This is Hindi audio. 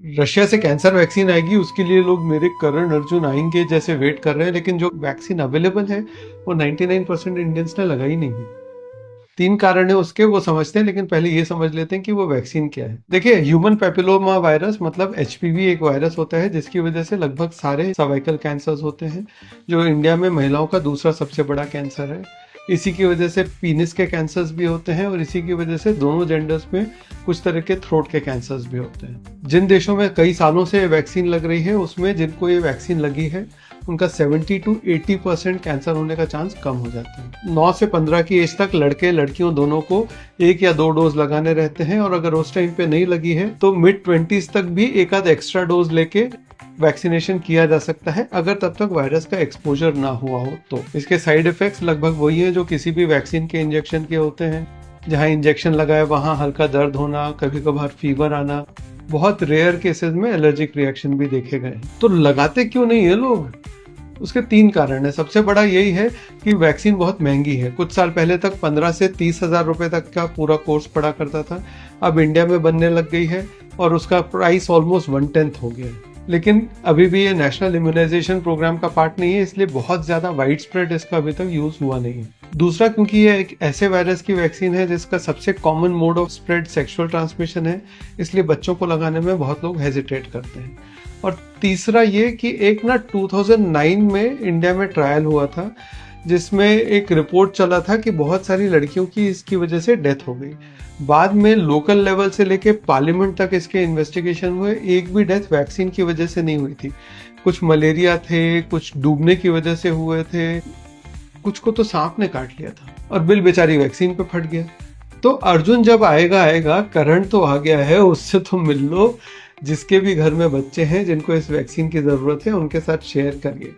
रशिया से कैंसर वैक्सीन आएगी, उसके लिए लोग मेरे करण अर्जुन आएंगे जैसे वेट कर रहे हैं, लेकिन जो वैक्सीन अवेलेबल है वो 99% इंडियंस ने लगाई नहीं है। 3 कारण है उसके, वो समझते हैं, लेकिन पहले ये समझ लेते हैं कि वो वैक्सीन क्या है। देखिए, ह्यूमन पैपिलोमा वायरस मतलब एचपीवी एक वायरस होता है जिसकी वजह से लगभग सारे सर्वाइकल कैंसर्स होते हैं, जो इंडिया में महिलाओं का दूसरा सबसे बड़ा कैंसर है। इसी की वजह से पीनिस के कैंसर्स भी होते हैं और इसी की वजह से दोनों जेंडर्स में कुछ तरह के थ्रोट के कैंसर्स भी होते हैं। जिन देशों में कई सालों से वैक्सीन लग रही है उसमें जिनको ये वैक्सीन लगी है उनका 70 to 80% कैंसर होने का चांस कम हो जाता है। 9 से 15 की एज तक लड़के लड़कियों दोनों को 1 या 2 डोज लगाने रहते हैं, और अगर उस टाइम पे नहीं लगी है तो मिड 20s तक भी एक आध एक्स्ट्रा डोज लेके वैक्सीनेशन किया जा सकता है, अगर तब तक वायरस का एक्सपोजर ना हुआ हो तो। इसके साइड इफेक्ट्स लगभग वही हैं जो किसी भी वैक्सीन के इंजेक्शन के होते हैं। जहां इंजेक्शन लगाए वहां हल्का दर्द होना, कभी कभार फीवर आना, बहुत रेयर केसेस में एलर्जिक रिएक्शन भी देखे गए। तो लगाते क्यों नहीं है लोग? उसके 3 कारण है। सबसे बड़ा यही है कि वैक्सीन बहुत महंगी है। कुछ साल पहले तक 15 से 30 हजार रुपए तक का पूरा कोर्स पड़ा करता था, अब इंडिया में बनने लग गई है और उसका प्राइस ऑलमोस्ट 1/10 हो गया है। लेकिन अभी भी ये नेशनल इम्यूनाइजेशन प्रोग्राम का पार्ट नहीं है, इसलिए बहुत ज्यादा वाइड स्प्रेड इसका अभी तक यूज हुआ नहीं है। दूसरा, क्योंकि ये एक ऐसे वायरस की वैक्सीन है जिसका सबसे common mode of spread sexual transmission है, इसलिए बच्चों को लगाने में बहुत लोग हेजिटेट करते हैं। और तीसरा ये कि एक ना 2009 में इंडिया में ट्रायल हुआ था जिसमें एक रिपोर्ट चला था कि बहुत सारी लड़कियों की इसकी वजह से डेथ हो गई। बाद में लोकल लेवल से लेके पार्लियामेंट तक इसके इन्वेस्टिगेशन हुए, एक भी डेथ वैक्सीन की वजह से नहीं हुई थी। कुछ मलेरिया थे, कुछ डूबने की वजह से हुए थे, कुछ को तो सांप ने काट लिया था, और बिल बेचारी वैक्सीन पे फट गया। तो अर्जुन जब आएगा, करण तो आ गया है, उससे तो मिल लो। जिसके भी घर में बच्चे हैं जिनको इस वैक्सीन की जरूरत है उनके साथ शेयर करिए।